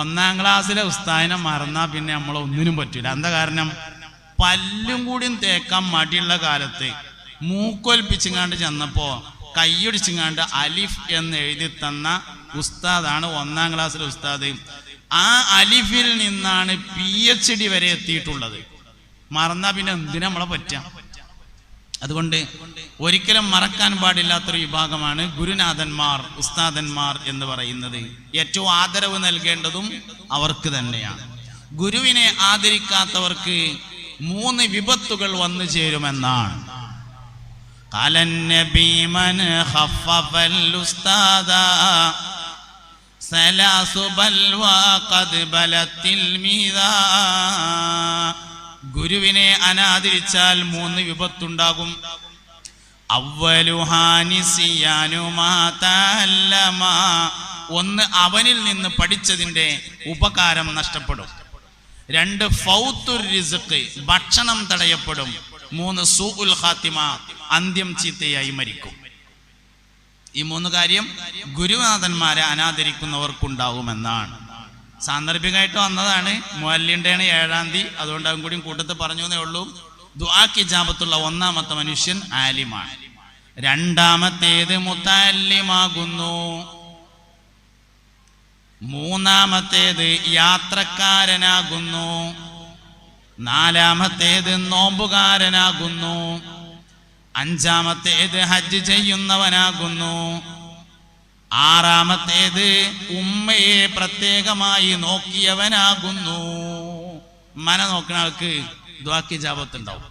ഒന്നാം ക്ലാസ്സിലെ ഉസ്താദിനെ മറന്നാ പിന്നെ നമ്മൾ ഒന്നിനും പറ്റൂല. എന്താ കാരണം? പല്ലും കൂടിയും തേക്കാൻ മടിയുള്ള കാലത്ത് മൂക്കൊൽപ്പിച്ചിങ്ങാണ്ട് ചെന്നപ്പോ കൈയൊടിച്ചിങ്ങാണ്ട് അലിഫ് എന്ന് എഴുതി തന്ന ഉസ്താദാണ് ഒന്നാം ക്ലാസ്സിലെ ഉസ്താദ്. ആ അലിഫിൽ നിന്നാണ് PhD വരെ എത്തിയിട്ടുള്ളത്. മറന്നാ പിന്നെ എന്തിനാ നമ്മളെ പറ്റാം? അതുകൊണ്ട് ഒരിക്കലും മറക്കാൻ പാടില്ലാത്തൊരു വിഭാഗമാണ് ഗുരുനാഥന്മാർ, ഉസ്താദന്മാർ എന്ന് പറയുന്നത്. ഏറ്റവും ആദരവ് നൽകേണ്ടതും അവർക്ക് തന്നെയാണ്. ഗുരുവിനെ ആദരിക്കാത്തവർക്ക് 3 വിപത്തുകൾ വന്നു ചേരുമെന്നാണ്. ഗുരുവിനെ അനാദരിച്ചാൽ 3 വിപത്തുണ്ടാകും. ഒന്ന്, അവനിൽ നിന്ന് പഠിച്ചതിന്റെ ഉപകാരം നഷ്ടപ്പെടും. 2, ഫൗത്തുർ റിസ്ഖ്, ഭക്ഷണം തടയപ്പെടും. 3, സൂഉൽ ഖാത്തിമ, അന്ത്യം ചീത്തയായി മരിക്കും. ഈ 3 കാര്യം ഗുരുനാഥന്മാരെ അനാദരിക്കുന്നവർക്കുണ്ടാകുമെന്നാണ്. സാന്ദർഭികമായിട്ട് വന്നതാണ്. മുഅല്ലിൻ്റെയാണ് 7-ാം തീയതി, അതുകൊണ്ട് അവൻ കൂടി കൂട്ടത്തിൽ പറഞ്ഞു എന്നേ ഉള്ളൂ. ദുആക്ക് ഇജാബത്തുള്ള 1ാമത്തെ മനുഷ്യൻ ആലിമാണ്. 2ാമത്തേത് മുതഅല്ലിമാകുന്നു. 3ാമത്തേത് യാത്രക്കാരനാകുന്നു. 4ാമത്തേത് നോമ്പുകാരനാകുന്നു. 5ാമത്തേത് ഹജ്ജ് ചെയ്യുന്നവനാകുന്നു. 6ാമത്തേത് ഉമ്മയെ പ്രത്യേകമായി നോക്കിയവനാകുന്നു. ഉമ്മനെ നോക്കുന്ന ആൾക്ക് ദുആക്ക് ഇജാബത്ത് ഉണ്ടാവും.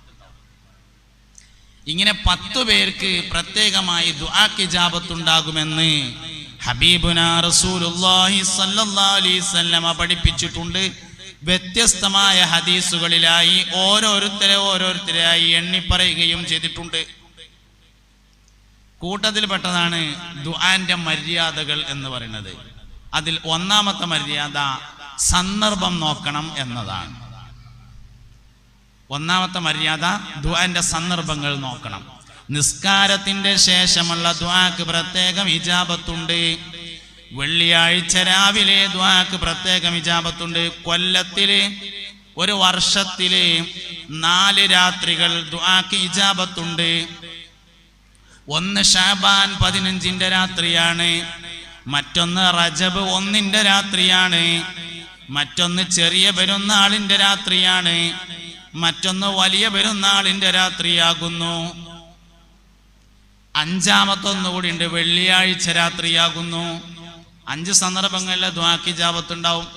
ഇങ്ങനെ 10 പേർക്ക് പ്രത്യേകമായി ദുആക്ക് ഇജാബത്ത് ഉണ്ടാകുമെന്ന് ഹബീബുനാ റസൂലുള്ളാഹി സ്വല്ലല്ലാഹു അലൈഹി വസല്ലമ പഠിപ്പിച്ചിട്ടുണ്ട്. വ്യത്യസ്തമായ ഹദീസുകളിലായി ഓരോരുത്തരായി എണ്ണി പറയുകയും ചെയ്തിട്ടുണ്ട്. കൂട്ടത്തിൽപ്പെട്ടതാണ് ദുആന്റെ മര്യാദകൾ എന്ന് പറയുന്നത്. അതിൽ 1ാമത്തെ മര്യാദ സന്ദർഭം നോക്കണം എന്നതാണ്. 1ാമത്തെ മര്യാദ ദുആന്റെ സന്ദർഭങ്ങൾ നോക്കണം. നിസ്കാരത്തിന്റെ ശേഷമുള്ള ദുആക്ക് പ്രത്യേകം ഇജാബത്തുണ്ട്. വെള്ളിയാഴ്ച രാവിലെ ദുആക്ക് പ്രത്യേകം ഇജാബത്തുണ്ട്. കൊല്ലത്തില്, ഒരു വർഷത്തില് 4 രാത്രികൾ ദുആക്ക് ഇജാബത്തുണ്ട്. ഒന്ന് ശഅബാൻ 15-ന്റെ രാത്രിയാണ്, മറ്റൊന്ന് റജബ് 1-ന്റെ രാത്രിയാണ്, മറ്റൊന്ന് ചെറിയ പെരുന്നാളിന്റെ രാത്രിയാണ്, മറ്റൊന്ന് വലിയ പെരുന്നാളിന്റെ രാത്രിയാകുന്നു. 5ാമത്തൊന്നുകൂടി ഉണ്ട്, വെള്ളിയാഴ്ച രാത്രിയാകുന്നു. 5 സന്ദർഭങ്ങളിലെ ദുആക്ക് ഇജാബത്ത് ഉണ്ടാവും.